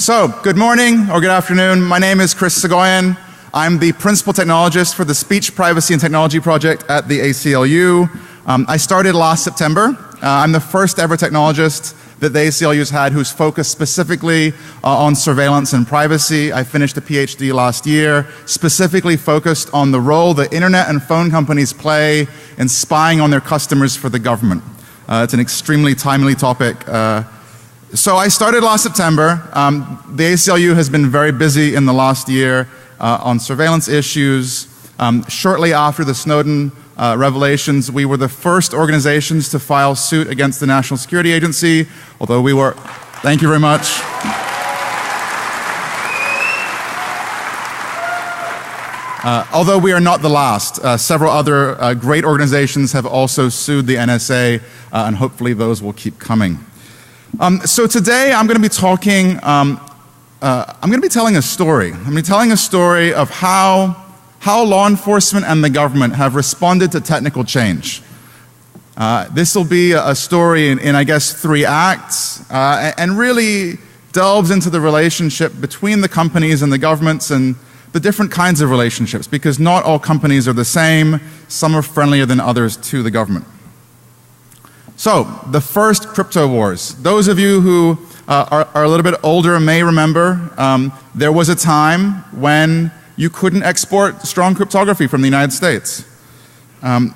So, good morning or good afternoon. My name is Chris Soghoian. I'm the Principal Technologist for the Speech Privacy and Technology Project at the ACLU. I started last September. I'm the first ever technologist that the ACLU has had who's focused specifically on surveillance and privacy. I finished a PhD last year, specifically focused on the role that internet and phone companies play in spying on their customers for the government. It's an extremely timely topic. So I started last September. The ACLU has been very busy in the last year on surveillance issues. Shortly after the Snowden revelations, we were the first organizations to file suit against the National Security Agency, although we were, thank you very much. Although we are not the last, several other great organizations have also sued the NSA, and hopefully those will keep coming. So today I'm going to be talking, I'm going to be telling a story. I'm going to be telling a story of how law enforcement and the government have responded to technical change. This will be a story in I guess 3 acts, and really delves into the relationship between the companies and the governments and the different kinds of relationships, because not all companies are the same. Some are friendlier than others to the government. So, the first crypto wars. Those of you who are a little bit older may remember there was a time when you couldn't export strong cryptography from the United States. In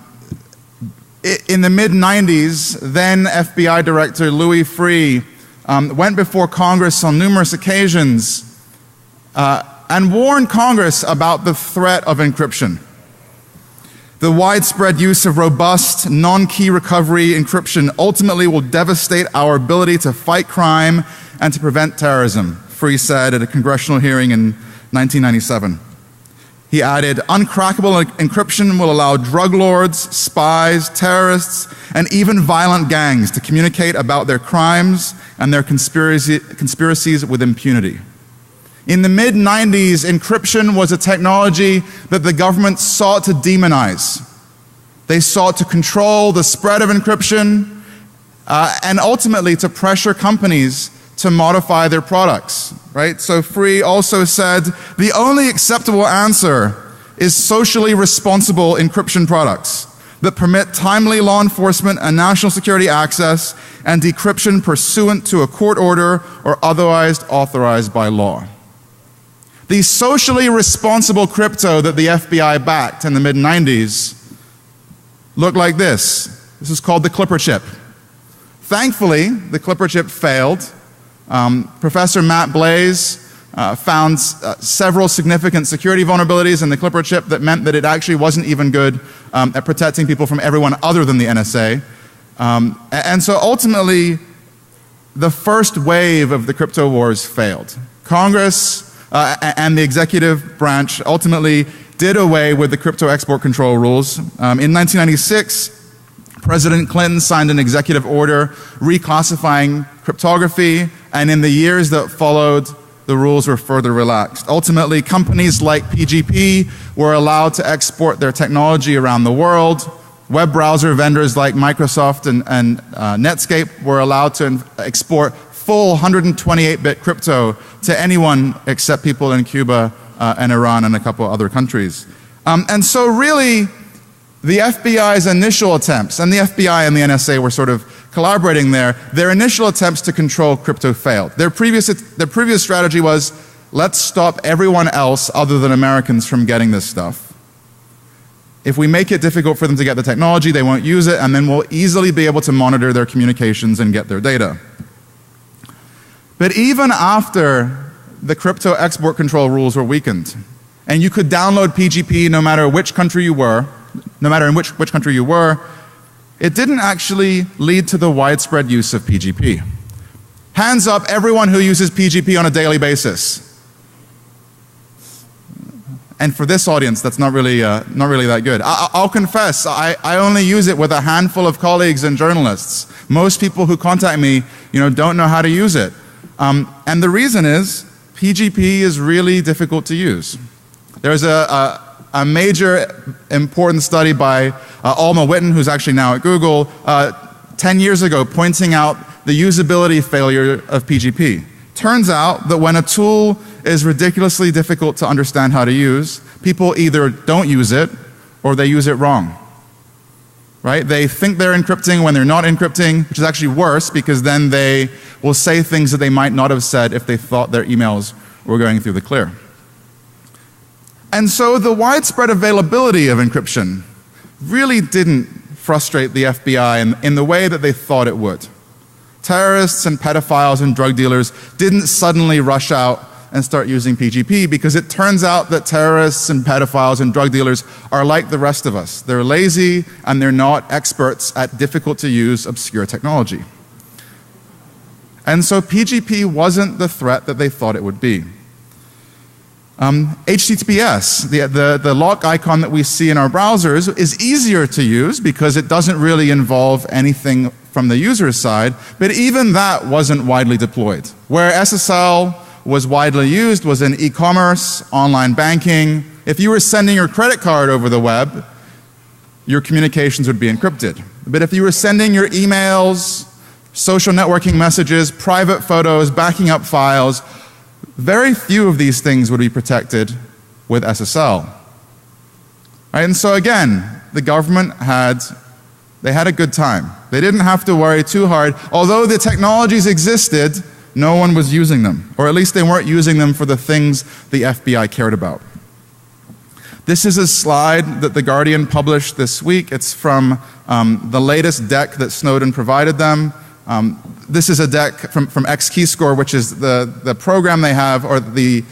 the mid-90s, then FBI Director Louis Freeh went before Congress on numerous occasions and warned Congress about the threat of encryption. The widespread use of robust, non-key recovery encryption ultimately will devastate our ability to fight crime and to prevent terrorism, Freeh said at a congressional hearing in 1997. He added, uncrackable encryption will allow drug lords, spies, terrorists, and even violent gangs to communicate about their crimes and their conspiracies with impunity. In the mid-90s, encryption was a technology that the government sought to demonize. They sought to control the spread of encryption and ultimately to pressure companies to modify their products, right? So Freeh also said, the only acceptable answer is socially responsible encryption products that permit timely law enforcement and national security access and decryption pursuant to a court order or otherwise authorized by law. The socially responsible crypto that the FBI backed in the mid-90s looked like this. This is called the Clipper chip. Thankfully, the Clipper chip failed. Professor Matt Blaze found several significant security vulnerabilities in the Clipper chip that meant that it actually wasn't even good at protecting people from everyone other than the NSA. And so ultimately, the first wave of the crypto wars failed. Congress and the executive branch ultimately did away with the crypto export control rules. In 1996, President Clinton signed an executive order reclassifying cryptography, and in the years that followed, the rules were further relaxed. Ultimately, companies like PGP were allowed to export their technology around the world. Web browser vendors like Microsoft and Netscape were allowed to export full 128-bit crypto to anyone except people in Cuba and Iran and a couple other countries. And so really, the FBI's initial attempts, and the FBI and the NSA were sort of collaborating there, their initial attempts to control crypto failed. Their previous strategy was, let's stop everyone else other than Americans from getting this stuff. If we make it difficult for them to get the technology, they won't use it, and then we'll easily be able to monitor their communications and get their data. But even after the crypto export control rules were weakened, and you could download PGP no matter which country you were, no matter in which country you were, it didn't actually lead to the widespread use of PGP. Hands up everyone who uses PGP on a daily basis. And for this audience, that's not really that good. I'll confess, I only use it with a handful of colleagues and journalists. Most people who contact me, don't know how to use it. And the reason is, PGP is really difficult to use. There's a major important study by Alma Witten, who's actually now at Google, 10 years ago, pointing out the usability failure of PGP. Turns out that when a tool is ridiculously difficult to understand how to use, people either don't use it or they use it wrong. Right? They think they're encrypting when they're not encrypting, which is actually worse because then they will say things that they might not have said if they thought their emails were going through the clear. And so the widespread availability of encryption really didn't frustrate the FBI in the way that they thought it would. Terrorists and pedophiles and drug dealers didn't suddenly rush out and start using PGP because it turns out that terrorists and pedophiles and drug dealers are like the rest of us. They're lazy and they're not experts at difficult to use obscure technology. And so PGP wasn't the threat that they thought it would be. HTTPS, the lock icon that we see in our browsers, is easier to use because it doesn't really involve anything from the user's side, but even that wasn't widely deployed. Where SSL was widely used was in e-commerce, online banking. If you were sending your credit card over the web, your communications would be encrypted. But if you were sending your emails, social networking messages, private photos, backing up files, very few of these things would be protected with SSL. Right? And so again, the government had a good time. They didn't have to worry too hard. Although the technologies existed, no one was using them, or at least they weren't using them for the things the FBI cared about. This is a slide that The Guardian published this week. It's from the latest deck that Snowden provided them. This is a deck from XKeyscore, which is the program they have, or the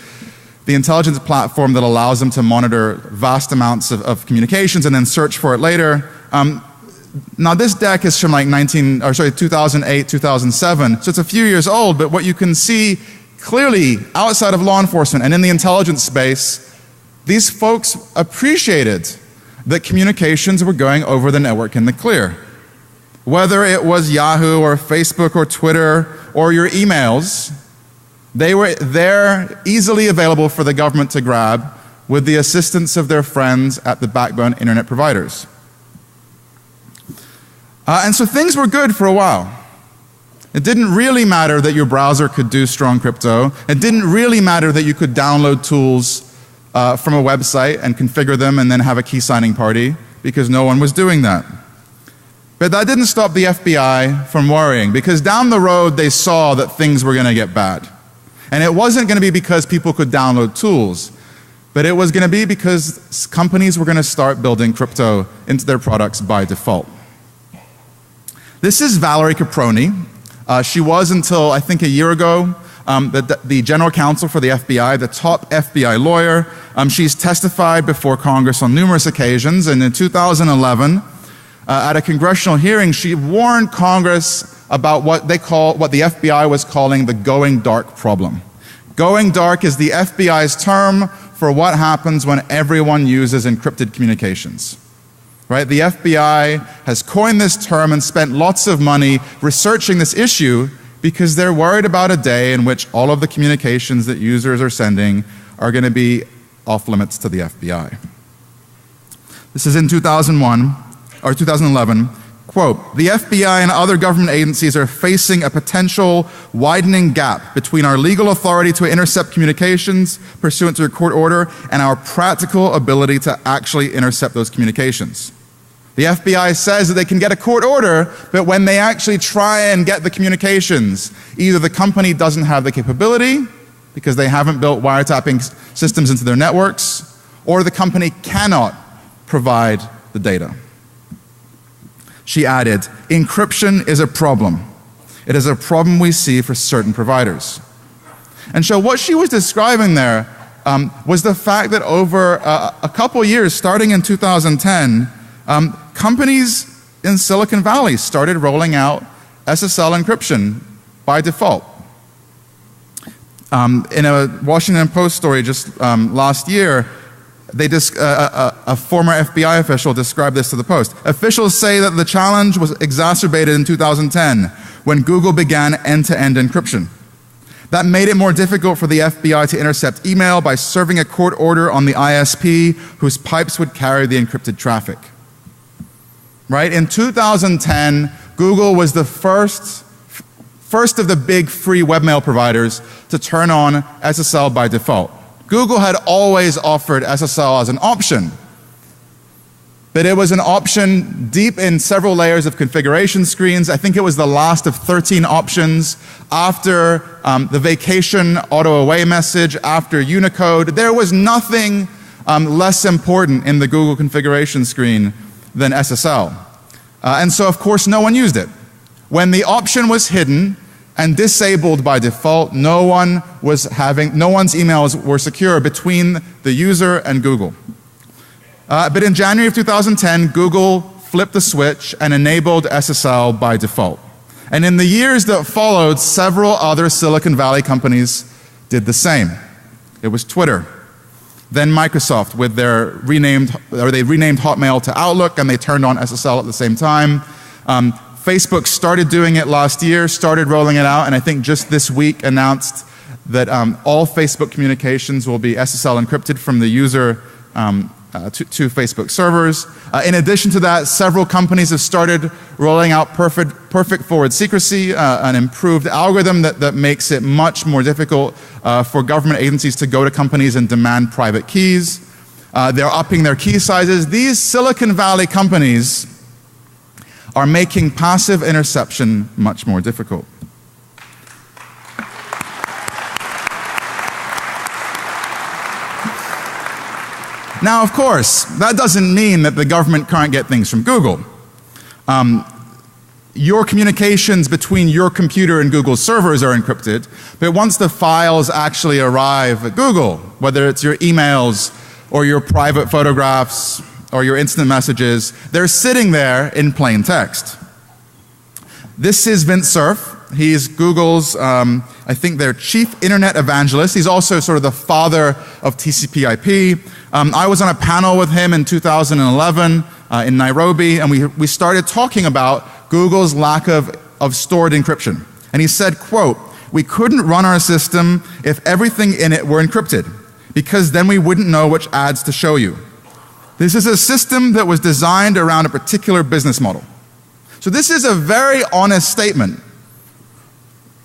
intelligence platform that allows them to monitor vast amounts of communications and then search for it later. Now this deck is from like 2008, 2007, so it's a few years old, but what you can see clearly outside of law enforcement and in the intelligence space, these folks appreciated that communications were going over the network in the clear. Whether it was Yahoo or Facebook or Twitter or your emails, they were there easily available for the government to grab with the assistance of their friends at the backbone internet providers. And so things were good for a while. It didn't really matter that your browser could do strong crypto. It didn't really matter that you could download tools from a website and configure them and then have a key signing party, because no one was doing that. But that didn't stop the FBI from worrying, because down the road they saw that things were going to get bad. And it wasn't going to be because people could download tools, but it was going to be because companies were going to start building crypto into their products by default. This is Valerie Caproni. She was, until I think a year ago, the general counsel for the FBI, the top FBI lawyer. She's testified before Congress on numerous occasions, and in 2011, at a congressional hearing, she warned Congress about what the FBI was calling the going dark problem. Going dark is the FBI's term for what happens when everyone uses encrypted communications. Right? The FBI has coined this term and spent lots of money researching this issue because they're worried about a day in which all of the communications that users are sending are going to be off limits to the FBI. This is in 2011. Quote, "The FBI and other government agencies are facing a potential widening gap between our legal authority to intercept communications pursuant to a court order and our practical ability to actually intercept those communications. The FBI says that they can get a court order, but when they actually try and get the communications, either the company doesn't have the capability because they haven't built wiretapping systems into their networks, or the company cannot provide the data." She added, "Encryption is a problem. It is a problem we see for certain providers." And so what she was describing there was the fact that over a couple years, starting in 2010, companies in Silicon Valley started rolling out SSL encryption by default. In a Washington Post story just last year, a former FBI official described this to the Post. "Officials say that the challenge was exacerbated in 2010 when Google began end-to-end encryption. That made it more difficult for the FBI to intercept email by serving a court order on the ISP whose pipes would carry the encrypted traffic." Right? In 2010, Google was the first first of the big free webmail providers to turn on SSL by default. Google had always offered SSL as an option, but it was an option deep in several layers of configuration screens. I think it was the last of 13 options after the vacation auto away message, after Unicode. There was nothing less important in the Google configuration screen than SSL. And so of course no one used it. When the option was hidden and disabled by default, no one's emails were secure between the user and Google. But in January of 2010, Google flipped the switch and enabled SSL by default. And in the years that followed, several other Silicon Valley companies did the same. It was Twitter, then Microsoft with they renamed Hotmail to Outlook, and they turned on SSL at the same time. Facebook started doing it last year, started rolling it out, and I think just this week announced that all Facebook communications will be SSL encrypted from the user to Facebook servers. In addition to that, several companies have started rolling out perfect forward secrecy, an improved algorithm that makes it much more difficult for government agencies to go to companies and demand private keys. They're upping their key sizes. These Silicon Valley companies are making passive interception much more difficult. Now, of course, that doesn't mean that the government can't get things from Google. Your communications between your computer and Google's servers are encrypted, but once the files actually arrive at Google, whether it's your emails or your private photographs or your instant messages, they're sitting there in plain text. This is Vint Cerf. He's Google's, I think their chief internet evangelist. He's also sort of the father of TCP/IP. I was on a panel with him in 2011 in Nairobi, and we started talking about Google's lack of stored encryption. And he said, quote, "We couldn't run our system if everything in it were encrypted, because then we wouldn't know which ads to show you. This is a system that was designed around a particular business model." So this is a very honest statement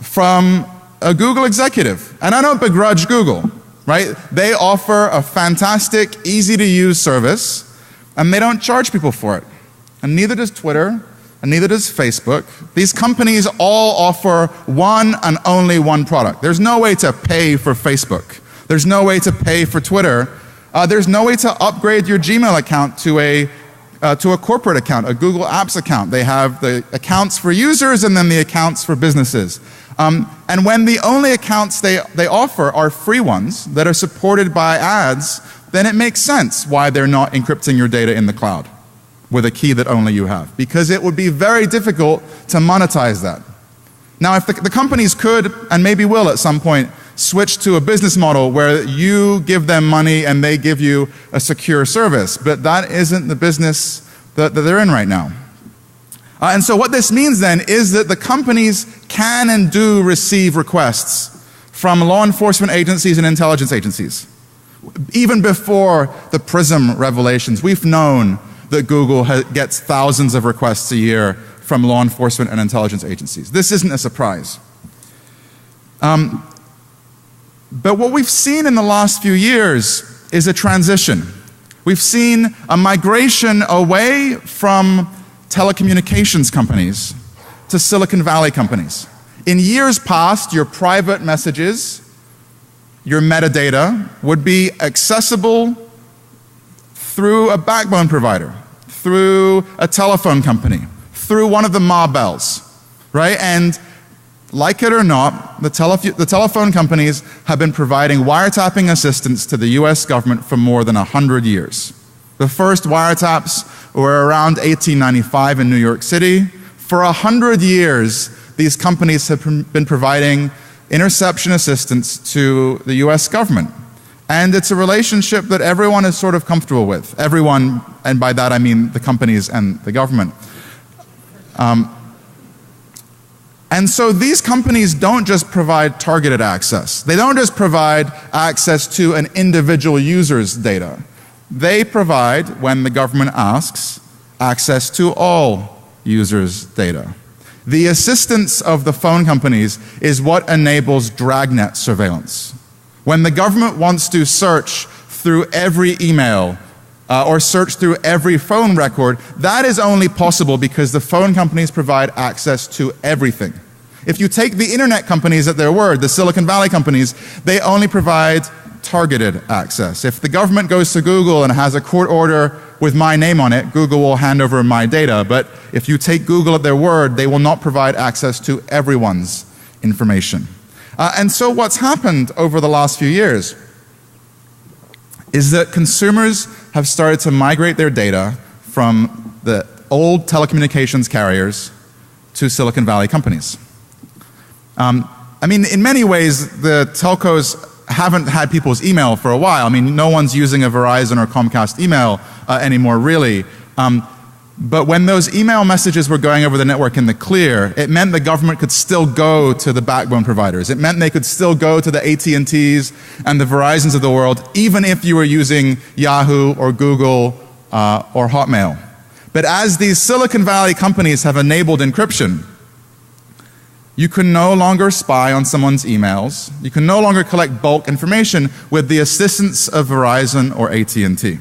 from a Google executive. And I don't begrudge Google, right? They offer a fantastic, easy to use service, and they don't charge people for it. And neither does Twitter, and neither does Facebook. These companies all offer one and only one product. There's no way to pay for Facebook. There's no way to pay for Twitter. There's no way to upgrade your Gmail account to a corporate account, a Google Apps account. They have the accounts for users and then the accounts for businesses. And when the only accounts they offer are free ones that are supported by ads, then it makes sense why they're not encrypting your data in the cloud with a key that only you have, because it would be very difficult to monetize that. Now, if the companies could, and maybe will at some point, switch to a business model where you give them money and they give you a secure service, but that isn't the business that they're in right now. And so what this means then is that the companies can and do receive requests from law enforcement agencies and intelligence agencies. Even before the PRISM revelations, we've known that Google gets thousands of requests a year from law enforcement and intelligence agencies. This isn't a surprise. But what we've seen in the last few years is a transition. We've seen a migration away from telecommunications companies to Silicon Valley companies. In years past, your private messages, your metadata, would be accessible through a backbone provider, through a telephone company, through one of the Ma Bells, right? And like it or not, the telephone companies have been providing wiretapping assistance to the US government for more than 100 years. The first wiretaps were around 1895 in New York City. For 100 years, these companies have been providing interception assistance to the US government. And it's a relationship that everyone is sort of comfortable with. Everyone, and by that I mean the companies and the government. And so these companies don't just provide targeted access. They don't just provide access to an individual user's data. They provide, when the government asks, access to all users' data. The assistance of the phone companies is what enables dragnet surveillance. When the government wants to search through every email or search through every phone record, that is only possible because the phone companies provide access to everything. If you take the internet companies at their word, the Silicon Valley companies, they only provide targeted access. If the government goes to Google and has a court order with my name on it, Google will hand over my data. But if you take Google at their word, they will not provide access to everyone's information. And so what's happened over the last few years is that consumers have started to migrate their data from the old telecommunications carriers to Silicon Valley companies. I mean, in many ways, the telcos haven't had people's email for a while. I mean, no one's using a Verizon or Comcast email anymore, really. But when those email messages were going over the network in the clear, it meant the government could still go to the backbone providers. It meant they could still go to the AT&Ts and the Verizons of the world, even if you were using Yahoo or Google or Hotmail. But as these Silicon Valley companies have enabled encryption, you can no longer spy on someone's emails. You can no longer collect bulk information with the assistance of Verizon or AT&T.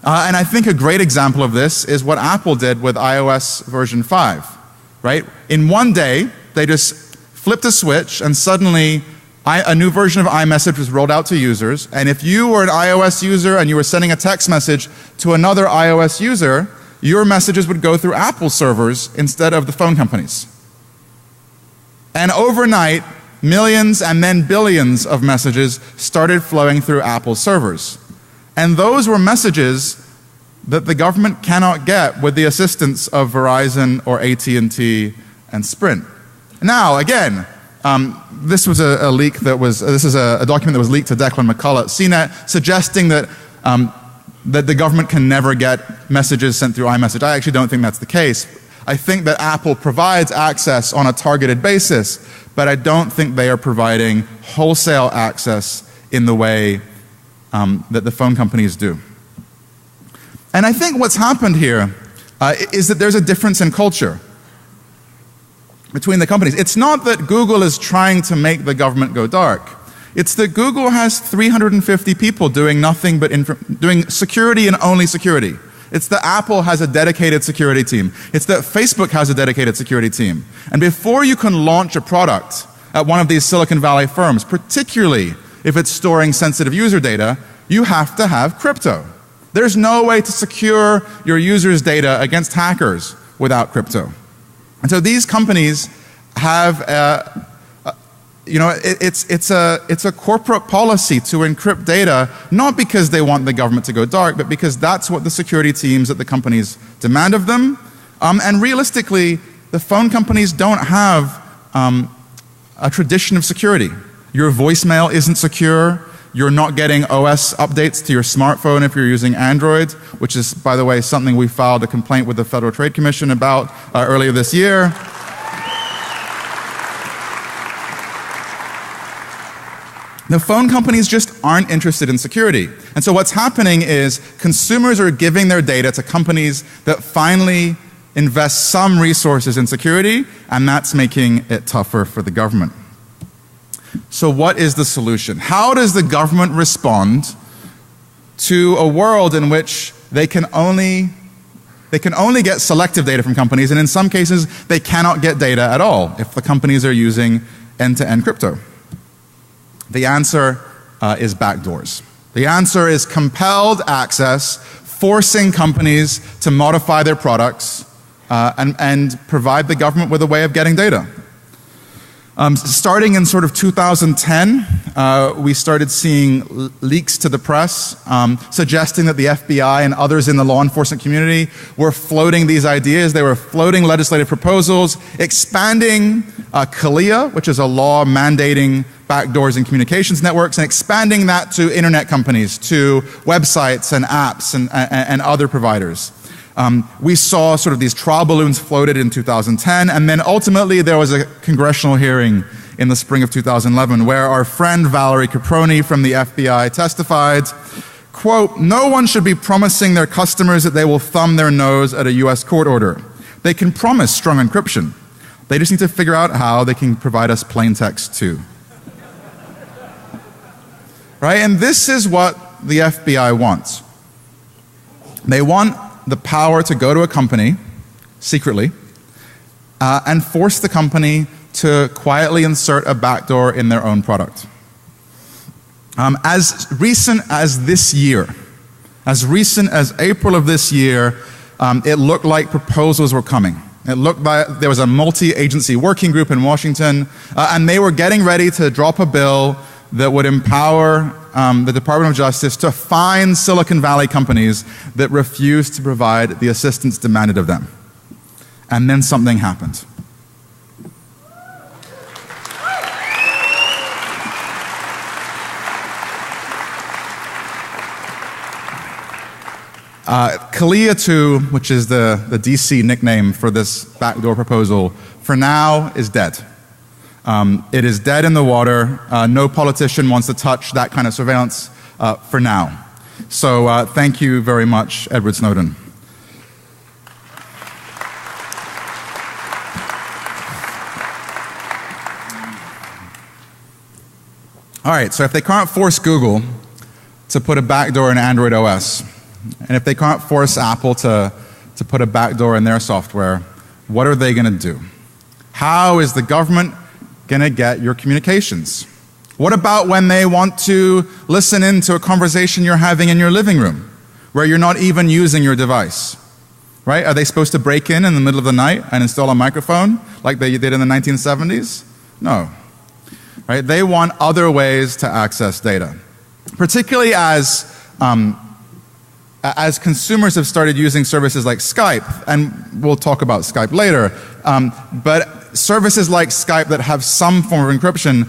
And I think a great example of this is what Apple did with iOS version 5, right? In one day, they just flipped a switch and suddenly a new version of iMessage was rolled out to users. And if you were an iOS user and you were sending a text message to another iOS user, your messages would go through Apple servers instead of the phone companies. And overnight, millions and then billions of messages started flowing through Apple servers. And those were messages that the government cannot get with the assistance of Verizon or AT&T and Sprint. Now, again, this was a leak that was, this is a document that was leaked to Declan McCullough at CNET, suggesting that that the government can never get messages sent through iMessage. I actually don't think that's the case. I think that Apple provides access on a targeted basis, but I don't think they are providing wholesale access in the way that the phone companies do. And I think what's happened here is that there's a difference in culture between the companies. It's not that Google is trying to make the government go dark. It's that Google has 350 people doing nothing but doing security and only security. It's that Apple has a dedicated security team. It's that Facebook has a dedicated security team. And before you can launch a product at one of these Silicon Valley firms, particularly if it's storing sensitive user data, you have to have crypto. There's no way to secure your users' data against hackers without crypto. And so these companies have it's a corporate policy to encrypt data, not because they want the government to go dark, but because that's what the security teams at the companies demand of them. And realistically, the phone companies don't have a tradition of security. Your voicemail isn't secure. You're not getting OS updates to your smartphone if you're using Android, which is, by the way, something we filed a complaint with the Federal Trade Commission about earlier this year. The phone companies just aren't interested in security. And so what's happening is consumers are giving their data to companies that finally invest some resources in security, and that's making it tougher for the government. So what is the solution? How does the government respond to a world in which they can only get selective data from companies, and in some cases they cannot get data at all if the companies are using end-to-end crypto? The answer is backdoors. The answer is compelled access, forcing companies to modify their products and provide the government with a way of getting data. Starting in sort of 2010, we started seeing leaks to the press suggesting that the FBI and others in the law enforcement community were floating these ideas. They were floating legislative proposals, expanding CALEA, which is a law mandating backdoors in communications networks, and expanding that to internet companies, to websites and apps and other providers. We saw sort of these trial balloons floated in 2010, and then ultimately there was a congressional hearing in the spring of 2011 where our friend Valerie Caproni from the FBI testified, quote, "No one should be promising their customers that they will thumb their nose at a US court order. They can promise strong encryption, They just need to figure out how they can provide us plain text too. Right? And this is what the FBI wants. They want the power to go to a company secretly and force the company to quietly insert a backdoor in their own product. As recent as this year, as recent as April of this year, it looked like proposals were coming. It looked like there was a multi-agency working group in Washington, and they were getting ready to drop a bill that would empower the Department of Justice to fine Silicon Valley companies that refused to provide the assistance demanded of them. And then something happened. CALEA-2, which is the DC nickname for this backdoor proposal, for now is dead. It is dead in the water. No politician wants to touch that kind of surveillance for now. So thank you very much, Edward Snowden. All right, so if they can't force Google to put a backdoor in Android OS, and if they can't force Apple to put a backdoor in their software, what are they going to do? How is the government going to get your communications? What about when they want to listen in to a conversation you're having in your living room, where you're not even using your device? Right? Are they supposed to break in the middle of the night and install a microphone like they did in the 1970s? No. Right? They want other ways to access data, particularly as consumers have started using services like Skype, and we'll talk about Skype later, but services like Skype that have some form of encryption,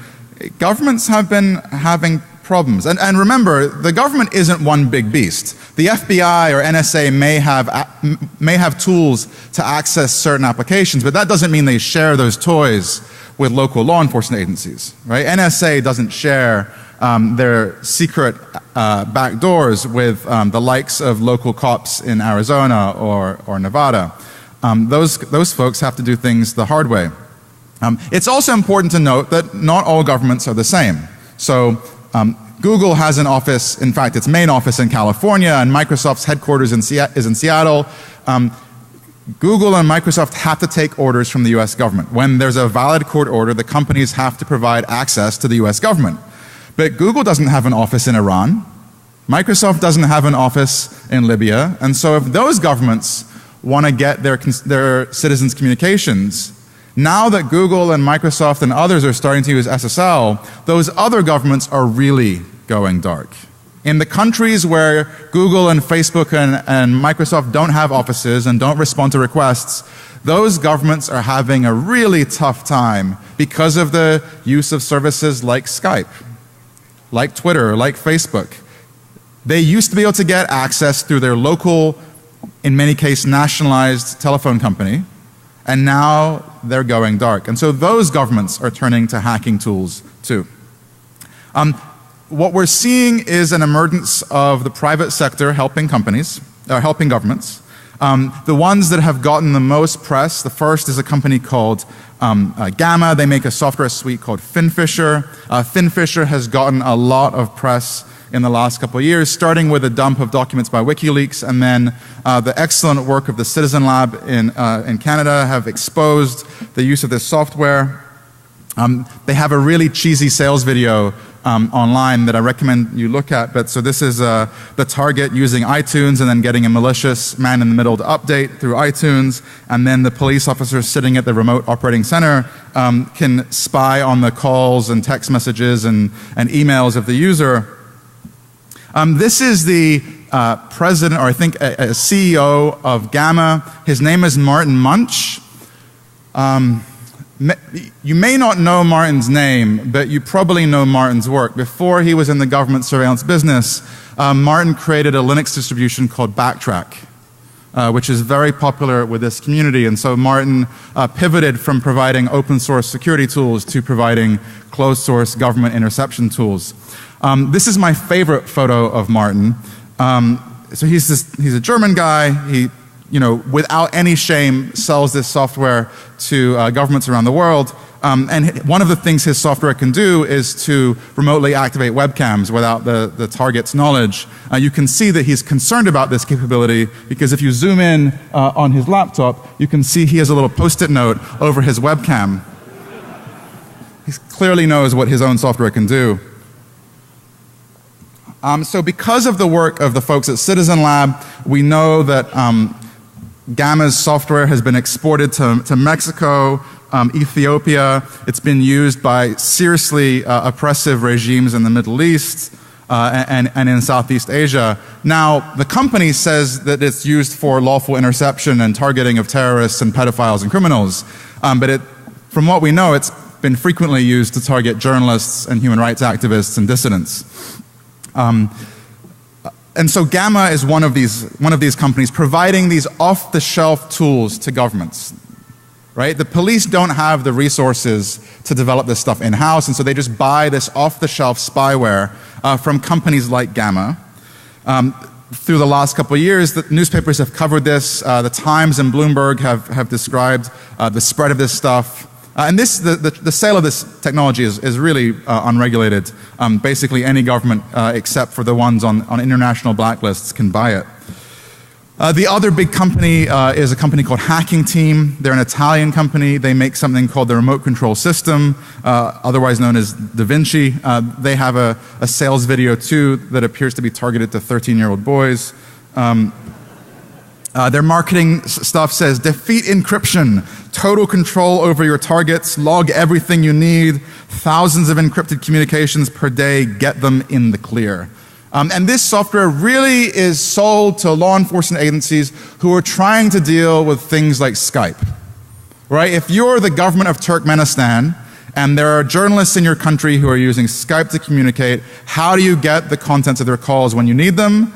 governments have been having problems. And remember, the government isn't one big beast. The FBI or NSA may have tools to access certain applications, but that doesn't mean they share those toys with local law enforcement agencies, right? NSA doesn't share their secret backdoors with the likes of local cops in Arizona or Nevada. Those folks have to do things the hard way. It's also important to note that not all governments are the same. So Google has an office, in fact its main office in California, and Microsoft's headquarters is in Seattle. Google and Microsoft have to take orders from the US government. When there's a valid court order, the companies have to provide access to the US government. But Google doesn't have an office in Iran. Microsoft doesn't have an office in Libya. And so if those governments want to get their citizens' communications, now that Google and Microsoft and others are starting to use SSL, those other governments are really going dark. In the countries where Google and Facebook and Microsoft don't have offices and don't respond to requests, those governments are having a really tough time because of the use of services like Skype, like Twitter, like Facebook. They used to be able to get access through their local, in many cases nationalized telephone company, and now they're going dark. And so those governments are turning to hacking tools too. What we're seeing is an emergence of the private sector helping companies, helping governments. The ones that have gotten the most press, the first is a company called Gamma. They make a software suite called FinFisher. FinFisher has gotten a lot of press in the last couple of years, starting with a dump of documents by WikiLeaks, and then the excellent work of the Citizen Lab in Canada have exposed the use of this software. They have a really cheesy sales video online that I recommend you look at. But so this is the target using iTunes and then getting a malicious man in the middle to update through iTunes, and then the police officer sitting at the remote operating center can spy on the calls and text messages and emails of the user. This is the president, or I think a CEO of Gamma. His name is Martin Munch. You may not know Martin's name, but you probably know Martin's work. Before he was in the government surveillance business, Martin created a Linux distribution called Backtrack, which is very popular with this community. And so Martin pivoted from providing open source security tools to providing closed source government interception tools. This is my favorite photo of Martin. So he's a German guy. He without any shame sells this software to governments around the world. And one of the things his software can do is to remotely activate webcams without the target's knowledge. You can see that he's concerned about this capability because if you zoom in on his laptop, you can see he has a little post-it note over his webcam. He clearly knows what his own software can do. So because of the work of the folks at Citizen Lab, we know that Gamma's software has been exported to Mexico, Ethiopia. It's been used by seriously oppressive regimes in the Middle East and in Southeast Asia. Now, the company says that it's used for lawful interception and targeting of terrorists and pedophiles and criminals. But from what we know, it's been frequently used to target journalists and human rights activists and dissidents. And so Gamma is one of these companies providing these off-the-shelf tools to governments. Right? The police don't have the resources to develop this stuff in-house, and so they just buy this off-the-shelf spyware from companies like Gamma. Through the last couple of years, the newspapers have covered this. The Times and Bloomberg have described the spread of this stuff. And the sale of this technology is really unregulated. Basically, any government except for the ones on international blacklists can buy it. The other big company is a company called Hacking Team. They're an Italian company. They make something called the Remote Control System, otherwise known as Da Vinci. They have a sales video too that appears to be targeted to 13-year-old boys. Their marketing stuff says, defeat encryption, total control over your targets, log everything you need, thousands of encrypted communications per day, get them in the clear. And this software really is sold to law enforcement agencies who are trying to deal with things like Skype. Right? If you're the government of Turkmenistan and there are journalists in your country who are using Skype to communicate, how do you get the contents of their calls when you need them?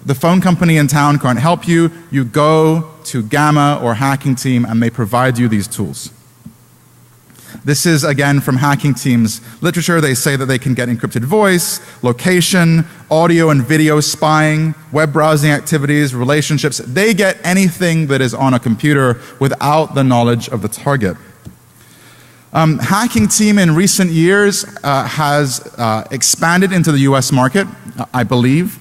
The phone company in town can't help you. You go to Gamma or Hacking Team and they provide you these tools. This is, again, from Hacking Team's literature. They say that they can get encrypted voice, location, audio and video spying, web browsing activities, relationships. They get anything that is on a computer without the knowledge of the target. Hacking Team in recent years has expanded into the US market, I believe.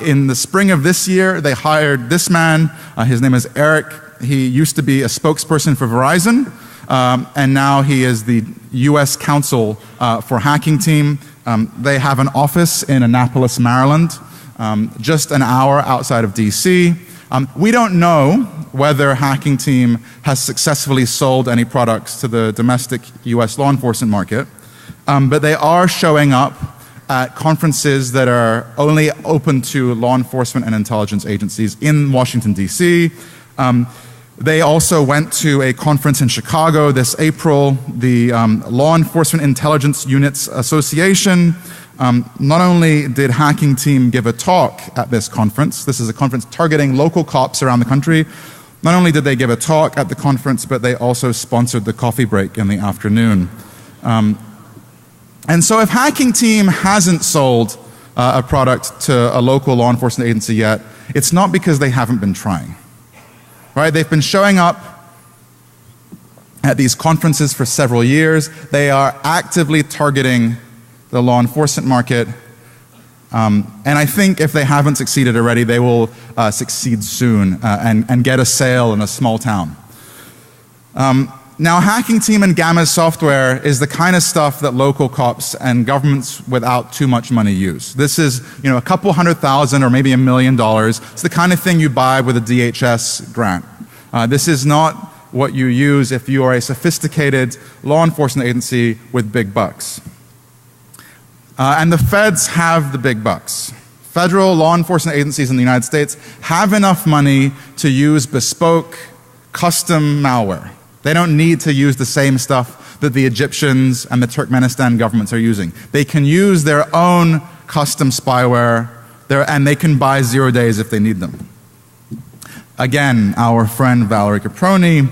In the spring of this year, they hired this man. His name is Eric. He used to be a spokesperson for Verizon. And now he is the U.S. counsel for Hacking Team. They have an office in Annapolis, Maryland, just an hour outside of D.C. We don't know whether Hacking Team has successfully sold any products to the domestic U.S. law enforcement market, but they are showing up at conferences that are only open to law enforcement and intelligence agencies in Washington, D.C. They also went to a conference in Chicago this April, the Law Enforcement Intelligence Units Association. Not only did Hacking Team give a talk at this conference, this is a conference targeting local cops around the country. Not only did they give a talk at the conference, but they also sponsored the coffee break in the afternoon. And so if Hacking Team hasn't sold a product to a local law enforcement agency yet, it's not because they haven't been trying. Right? They've been showing up at these conferences for several years. They are actively targeting the law enforcement market. And I think if they haven't succeeded already, they will succeed soon and get a sale in a small town. Now, Hacking Team and Gamma's software is the kind of stuff that local cops and governments without too much money use. This is, a couple $100,000 or maybe $1 million. It's the kind of thing you buy with a DHS grant. This is not what you use if you are a sophisticated law enforcement agency with big bucks. And the feds have the big bucks. Federal law enforcement agencies in the United States have enough money to use bespoke, custom malware. They don't need to use the same stuff that the Egyptians and the Turkmenistan governments are using. They can use their own custom spyware, and they can buy 0 days if they need them. Again, our friend Valerie Caproni,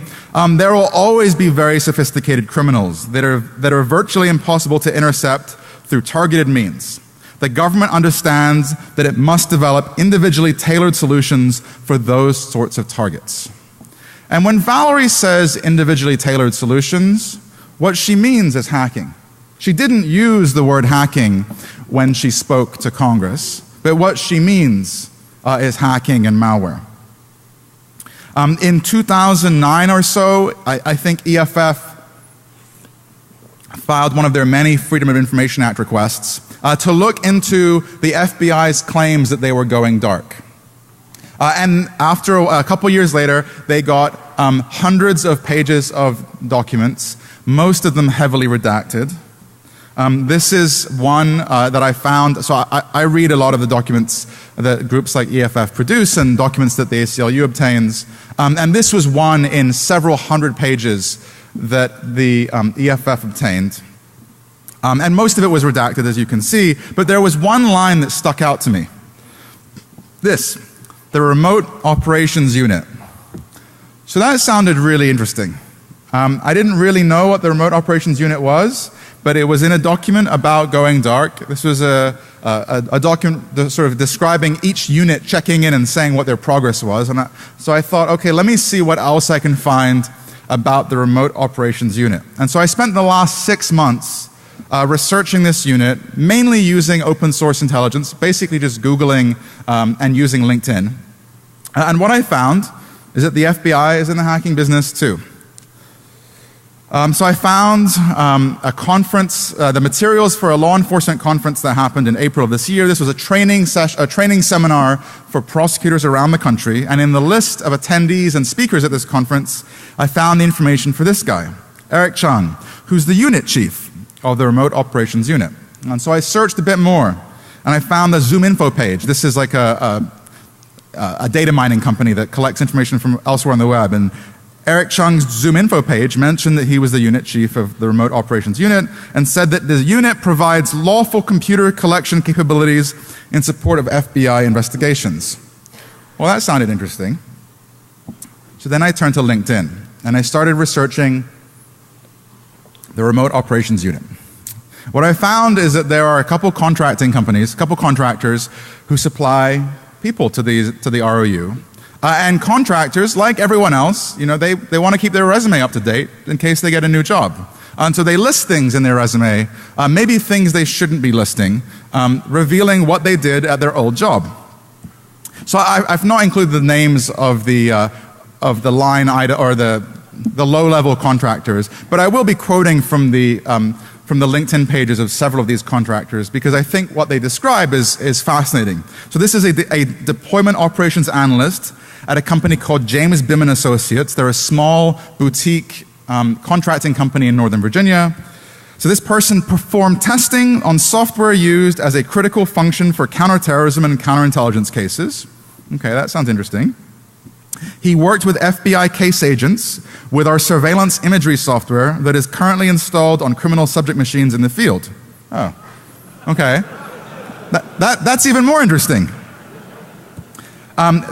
there will always be very sophisticated criminals that are virtually impossible to intercept through targeted means. the government understands that it must develop individually tailored solutions for those sorts of targets. And when Valerie says individually tailored solutions, what she means is hacking. She didn't use the word hacking when she spoke to Congress, but what she means is hacking and malware. In 2009 or so, I think EFF filed one of their many Freedom of Information Act requests to look into the FBI's claims that they were going dark. And after a couple years later, they got hundreds of pages of documents, most of them heavily redacted. This is one that I found. So I read a lot of the documents that groups like EFF produce and documents that the ACLU obtains. And this was one in several hundred pages that the EFF obtained. And most of it was redacted, as you can see, but there was one line that stuck out to me. This, the Remote Operations Unit. So that sounded really interesting. I didn't really know what the Remote Operations Unit was, but it was in a document about going dark. This was a document sort of describing each unit checking in and saying what their progress was. And so I thought, okay, let me see what else I can find about the Remote Operations Unit. And so I spent the last 6 months researching this unit, mainly using open source intelligence, basically just Googling and using LinkedIn. And what I found is that the FBI is in the hacking business too. So I found a conference, the materials for a law enforcement conference that happened in April of this year. This was a training seminar for prosecutors around the country, and in the list of attendees and speakers at this conference, I found the information for this guy, Eric Chung, who's the unit chief of the Remote Operations Unit. And so I searched a bit more, and I found the Zoom info page. This is like a data mining company that collects information from elsewhere on the web, and Eric Chung's Zoom info page mentioned that he was the unit chief of the Remote Operations Unit and said that the unit provides lawful computer collection capabilities in support of FBI investigations. Well, that sounded interesting. So then I turned to LinkedIn and I started researching the Remote Operations Unit. What I found is that there are a couple contracting companies, a couple contractors who supply people to the ROU. And contractors, like everyone else, you know, they want to keep their resume up to date in case they get a new job. And so they list things in their resume, maybe things they shouldn't be listing, revealing what they did at their old job. So I've not included the names of the line item or the low-level contractors, but I will be quoting from the LinkedIn pages of several of these contractors because I think what they describe is fascinating. So this is a deployment operations analyst at a company called James Bim & Associates. They're a small boutique contracting company in Northern Virginia. So this person performed testing on software used as a critical function for counterterrorism and counterintelligence cases. Okay, that sounds interesting. He worked with FBI case agents with our surveillance imagery software that is currently installed on criminal subject machines in the field. Oh, okay. That's even more interesting.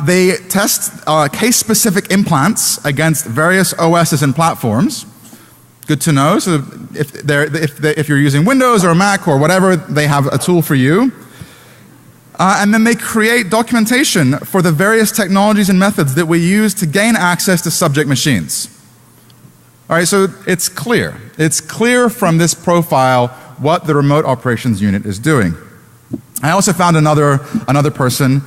They test case-specific implants against various OSs and platforms. Good to know. So if you're using Windows or Mac or whatever, they have a tool for you. And then they create documentation for the various technologies and methods that we use to gain access to subject machines. All right, so it's clear. It's clear from this profile what the Remote Operations Unit is doing. I also found another person.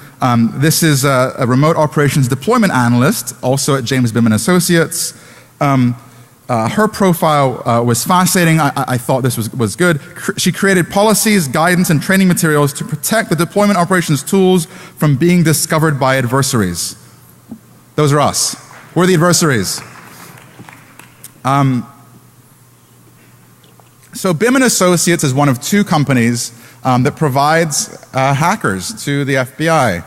This is a Remote Operations Deployment Analyst, also at James Bim & Associates. Her profile was fascinating. I thought this was good. She created policies, guidance, and training materials to protect the deployment operations tools from being discovered by adversaries. Those are us. We're the adversaries. So Bim & Associates is one of two companies that provides hackers to the FBI.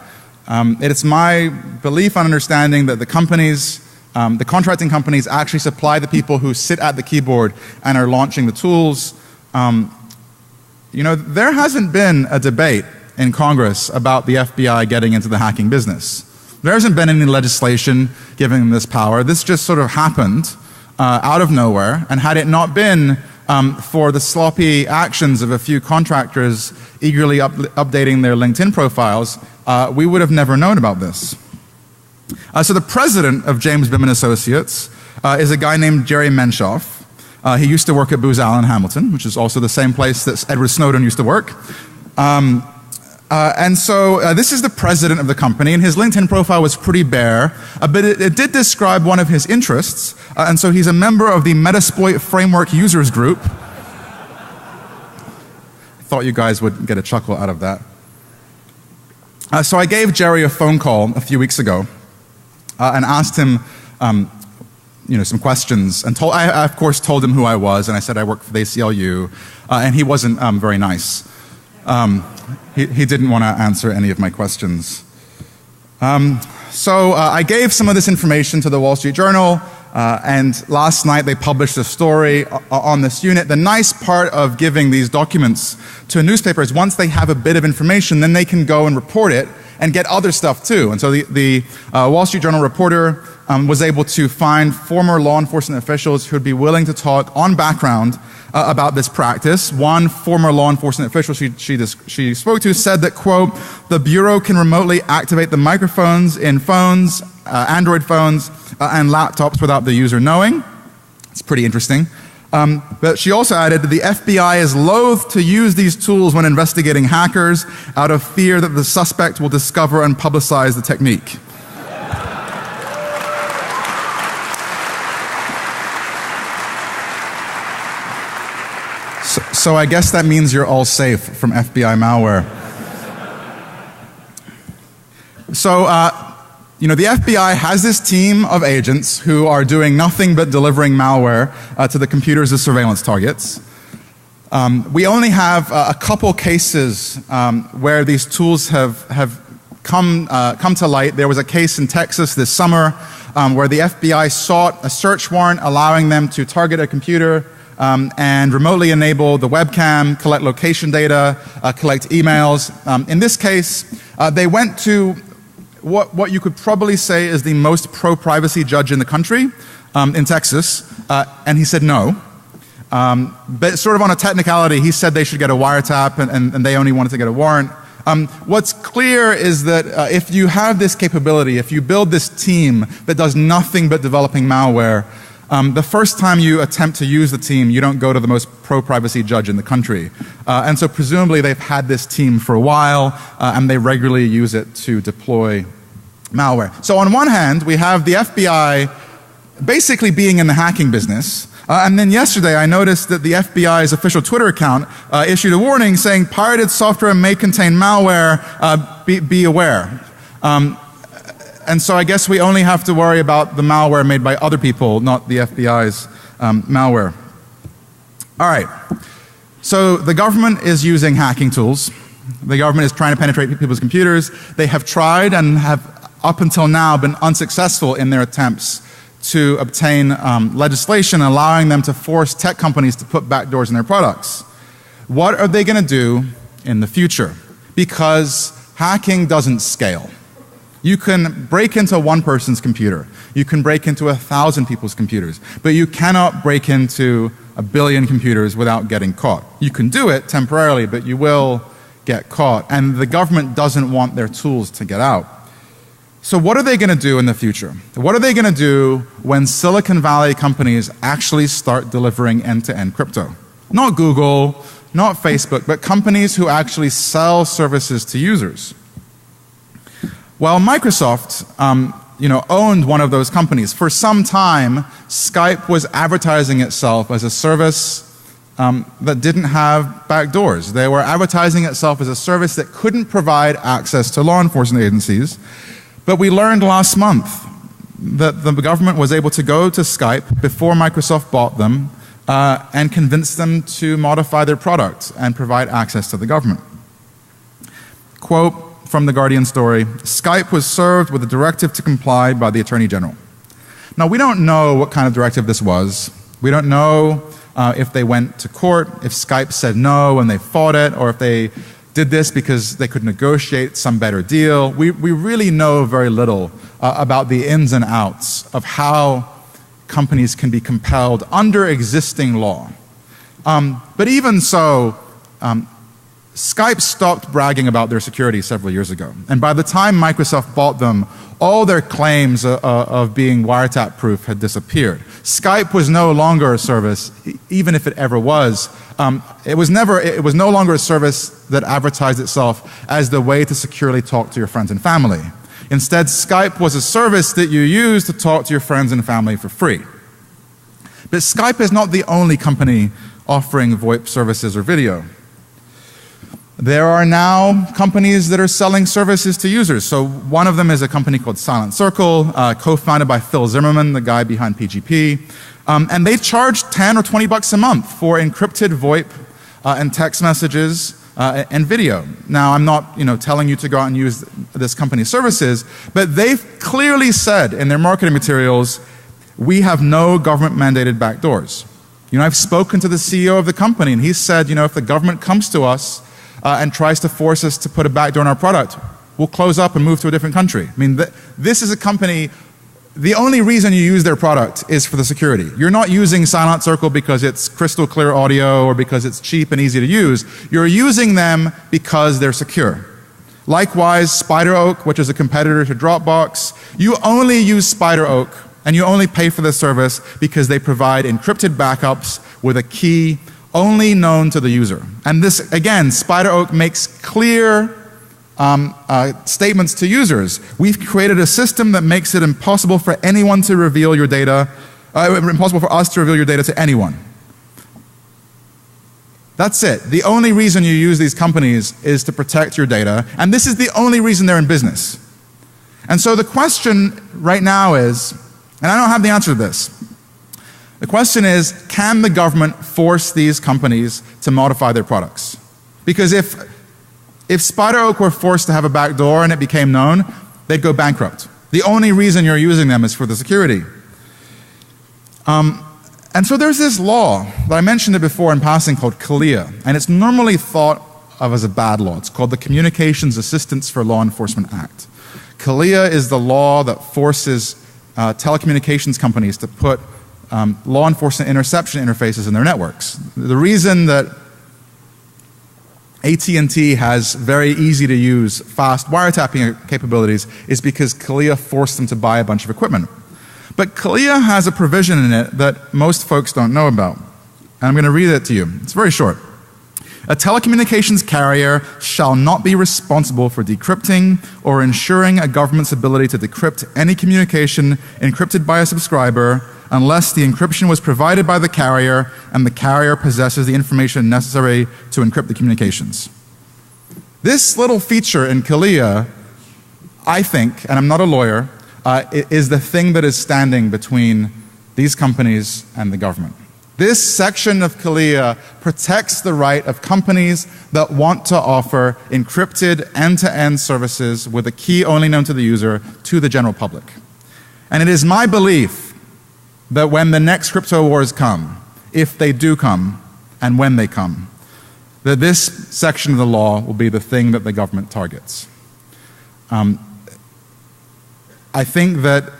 It's my belief and understanding that the companies, the contracting companies actually supply the people who sit at the keyboard and are launching the tools. You know, there hasn't been a debate in Congress about the FBI getting into the hacking business. There hasn't been any legislation giving them this power. This just sort of happened out of nowhere, and had it not been for the sloppy actions of a few contractors eagerly updating their LinkedIn profiles, we would have never known about this. So the president of James Bimman Associates is a guy named Jerry Menshoff. He used to work at Booz Allen Hamilton, which is also the same place that Edward Snowden used to work. And so this is the president of the company, and his LinkedIn profile was pretty bare, but it did describe one of his interests, and so he's a member of the Metasploit Framework Users Group. I thought you guys would get a chuckle out of that. So I gave Jerry a phone call a few weeks ago and asked him some questions, and I of course told him who I was, and I said I work for the ACLU, and he wasn't very nice. He didn't want to answer any of my questions. So I gave some of this information to the Wall Street Journal, and last night they published a story on this unit. The nice part of giving these documents to a newspaper is once they have a bit of information, then they can go and report it and get other stuff too. And so the Wall Street Journal reporter was able to find former law enforcement officials who would be willing to talk on background about this practice. One former law enforcement official she spoke to said that, quote, the Bureau can remotely activate the microphones in phones, Android phones, and laptops without the user knowing. It's pretty interesting. But she also added that the FBI is loath to use these tools when investigating hackers out of fear that the suspect will discover and publicize the technique. So I guess that means you're all safe from FBI malware. So, the FBI has this team of agents who are doing nothing but delivering malware to the computers as surveillance targets. We only have a couple cases where these tools have come to light. There was a case in Texas this summer where the FBI sought a search warrant allowing them to target a computer and remotely enable the webcam, collect location data, collect emails. In this case, they went to what you could probably say is the most pro-privacy judge in the country in Texas, and he said no. But sort of on a technicality, he said they should get a wiretap, and they only wanted to get a warrant. What's clear is that if you have this capability, if you build this team that does nothing but developing malware, the first time you attempt to use the team, you don't go to the most pro-privacy judge in the country. And so presumably they've had this team for a while, and they regularly use it to deploy malware. So on one hand, we have the FBI basically being in the hacking business. And then yesterday I noticed that the FBI's official Twitter account issued a warning saying pirated software may contain malware, be aware. And so I guess we only have to worry about the malware made by other people, not the FBI's malware. All right. So the government is using hacking tools. The government is trying to penetrate people's computers. They have tried and have up until now been unsuccessful in their attempts to obtain legislation allowing them to force tech companies to put backdoors in their products. What are they going to do in the future? Because hacking doesn't scale. You can break into one person's computer. You can break into 1,000 people's computers. But you cannot break into 1 billion computers without getting caught. You can do it temporarily, but you will get caught. And the government doesn't want their tools to get out. So what are they going to do in the future? What are they going to do when Silicon Valley companies actually start delivering end-to-end crypto? Not Google, not Facebook, but companies who actually sell services to users. Well, Microsoft, owned one of those companies. For some time, Skype was advertising itself as a service that didn't have backdoors. They were advertising itself as a service that couldn't provide access to law enforcement agencies. But we learned last month that the government was able to go to Skype before Microsoft bought them and convince them to modify their product and provide access to the government. Quote from the Guardian story, Skype was served with a directive to comply by the Attorney General. Now, we don't know what kind of directive this was. We don't know if they went to court, if Skype said no and they fought it, or if they did this because they could negotiate some better deal. We really know very little about the ins and outs of how companies can be compelled under existing law But even so, Skype stopped bragging about their security several years ago. And by the time Microsoft bought them, all their claims of being wiretap proof had disappeared. Skype was no longer a service, even if it ever was. It was no longer a service that advertised itself as the way to securely talk to your friends and family. Instead, Skype was a service that you use to talk to your friends and family for free. But Skype is not the only company offering VoIP services or video. There are now companies that are selling services to users. So one of them is a company called Silent Circle, co-founded by Phil Zimmerman, the guy behind PGP. And they charge 10 or 20 bucks a month for encrypted VoIP and text messages and video. Now, I'm not telling you to go out and use this company's services, but they've clearly said in their marketing materials, we have no government-mandated backdoors. I've spoken to the CEO of the company, and he said, if the government comes to us and tries to force us to put a backdoor in our product, we'll close up and move to a different country. This is a company, the only reason you use their product is for the security. You're not using Silent Circle because it's crystal clear audio or because it's cheap and easy to use. You're using them because they're secure. Likewise, SpiderOak, which is a competitor to Dropbox, you only use SpiderOak and you only pay for the service because they provide encrypted backups with a key only known to the user. And this, again, SpiderOak makes clear statements to users. We've created a system that makes it impossible for anyone to reveal your data, impossible for us to reveal your data to anyone. That's it. The only reason you use these companies is to protect your data, and this is the only reason they're in business. And so the question right now is, and I don't have the answer to this, the question is, can the government force these companies to modify their products? Because if SpiderOak were forced to have a backdoor and it became known, they'd go bankrupt. The only reason you're using them is for the security. And so there's this law, that I mentioned it before in passing, called CALEA, and it's normally thought of as a bad law. It's called the Communications Assistance for Law Enforcement Act. CALEA is the law that forces telecommunications companies to put law enforcement interception interfaces in their networks. The reason that AT&T has very easy to use fast wiretapping capabilities is because CALEA forced them to buy a bunch of equipment. But CALEA has a provision in it that most folks don't know about. And I'm going to read it to you. It's very short. A telecommunications carrier shall not be responsible for decrypting or ensuring a government's ability to decrypt any communication encrypted by a subscriber unless the encryption was provided by the carrier and the carrier possesses the information necessary to encrypt the communications. This little feature in CALEA, I think, and I'm not a lawyer, is the thing that is standing between these companies and the government. This section of CALEA protects the right of companies that want to offer encrypted end-to-end services with a key only known to the user to the general public. And it is my belief that when the next crypto wars come, if they do come, and when they come, that this section of the law will be the thing that the government targets. I think that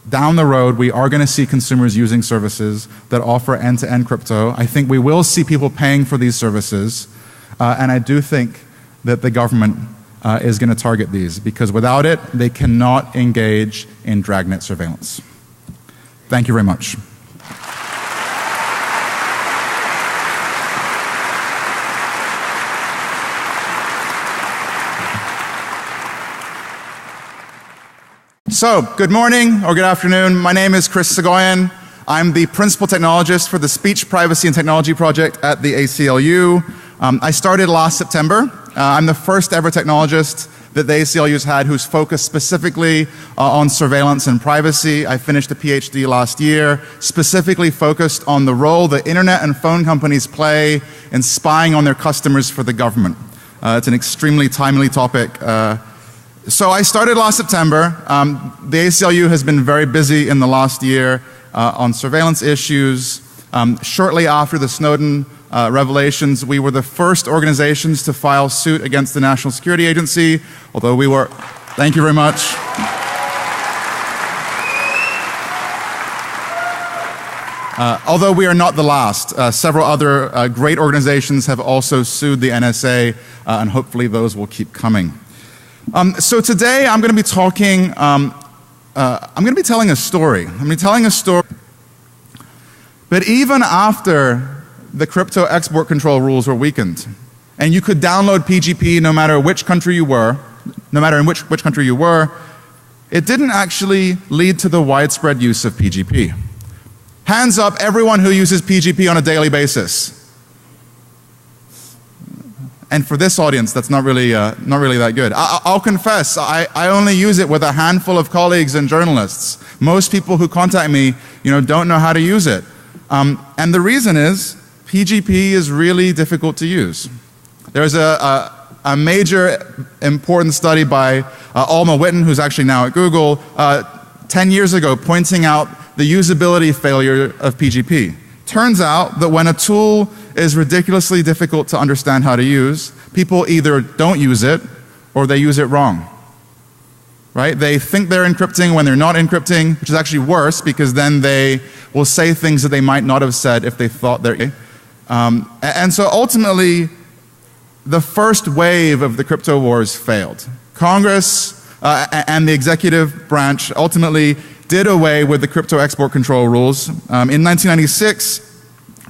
down the road we are going to see consumers using services that offer end-to-end crypto. I think we will see people paying for these services, and I do think that the government is going to target these, because without it they cannot engage in dragnet surveillance. Thank you very much. So, good morning or good afternoon. My name is Chris Soghoian. I'm the Principal Technologist for the Speech, Privacy and Technology Project at the ACLU. I started last September. I'm the first ever technologist that the ACLU has had who's focused specifically on surveillance and privacy. I finished a PhD last year, specifically focused on the role that internet and phone companies play in spying on their customers for the government. It's an extremely timely topic. So I started last September. The ACLU has been very busy in the last year on surveillance issues. Shortly after the Snowden revelations, we were the first organizations to file suit against the National Security Agency, although we were, thank you very much. Although we are not the last. Several other great organizations have also sued the NSA, and hopefully those will keep coming. So today I'm going to be talking, I'm going to be telling a story. I'm going to be telling a story. But even after the crypto export control rules were weakened, and you could download PGP no matter which country you were, no matter in which country you were, it didn't actually lead to the widespread use of PGP. Hands up everyone who uses PGP on a daily basis. And for this audience, that's not really that good. I'll confess, I only use it with a handful of colleagues and journalists. Most people who contact me, don't know how to use it. And the reason is, PGP is really difficult to use. There's a major important study by Alma Witten, who's actually now at Google, 10 years ago, pointing out the usability failure of PGP. Turns out that when a tool is ridiculously difficult to understand how to use, people either don't use it or they use it wrong. Right? They think they're encrypting when they're not encrypting, which is actually worse because then they will say things that they might not have said if they thought they're. And so ultimately, the first wave of the crypto wars failed. Congress and the executive branch ultimately did away with the crypto export control rules. In 1996,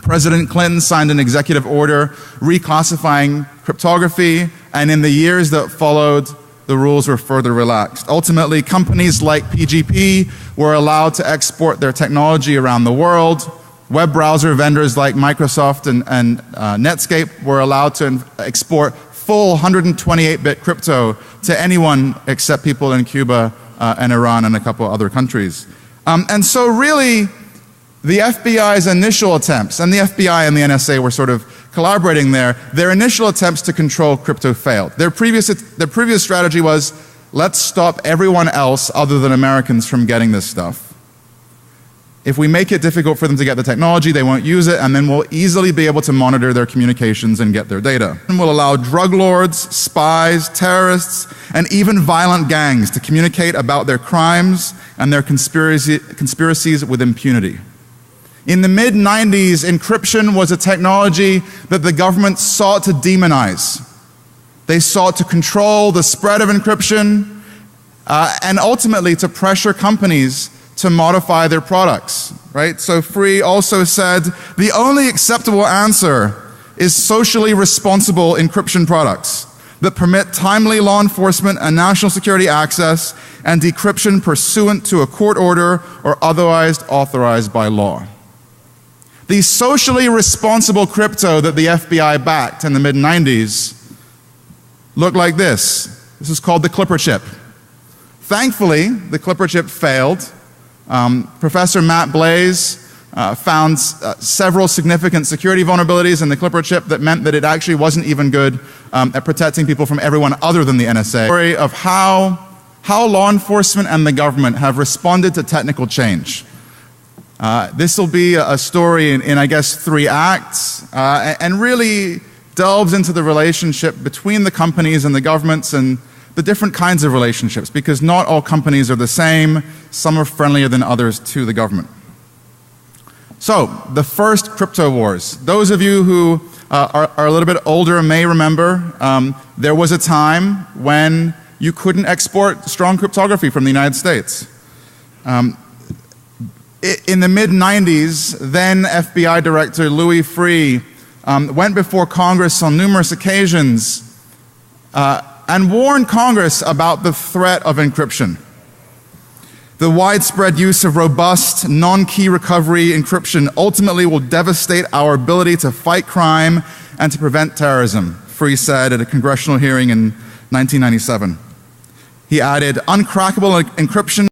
President Clinton signed an executive order reclassifying cryptography, and in the years that followed, the rules were further relaxed. Ultimately, companies like PGP were allowed to export their technology around the world. Web browser vendors like Microsoft and Netscape were allowed to export full 128-bit crypto to anyone except people in Cuba and Iran and a couple other countries. And so really, the FBI's initial attempts, and the FBI and the NSA were sort of collaborating there, their initial attempts to control crypto failed. Their previous strategy was, let's stop everyone else other than Americans from getting this stuff. If we make it difficult for them to get the technology, they won't use it, and then we'll easily be able to monitor their communications and get their data. And we'll allow drug lords, spies, terrorists, and even violent gangs to communicate about their crimes and their conspiracies with impunity. In the mid-90s, encryption was a technology that the government sought to demonize. They sought to control the spread of encryption and ultimately to pressure companies to modify their products, right? So Free also said, the only acceptable answer is socially responsible encryption products that permit timely law enforcement and national security access and decryption pursuant to a court order or otherwise authorized by law. The socially responsible crypto that the FBI backed in the mid-90s looked like this. This is called the Clipper chip. Thankfully, the Clipper chip failed. Professor Matt Blaze found several significant security vulnerabilities in the Clipper chip that meant that it actually wasn't even good at protecting people from everyone other than the NSA. Story of how law enforcement and the government have responded to technical change. This will be a story in I guess 3 acts, and really delves into the relationship between the companies and the governments and the different kinds of relationships, because not all companies are the same. Some are friendlier than others to the government. So, the first crypto wars. Those of you who are a little bit older may remember there was a time when you couldn't export strong cryptography from the United States. In the mid-90s, then FBI Director Louis Freeh went before Congress on numerous occasions and warned Congress about the threat of encryption. The widespread use of robust, non-key recovery encryption ultimately will devastate our ability to fight crime and to prevent terrorism, Freeh said at a congressional hearing in 1997. He added, uncrackable encryption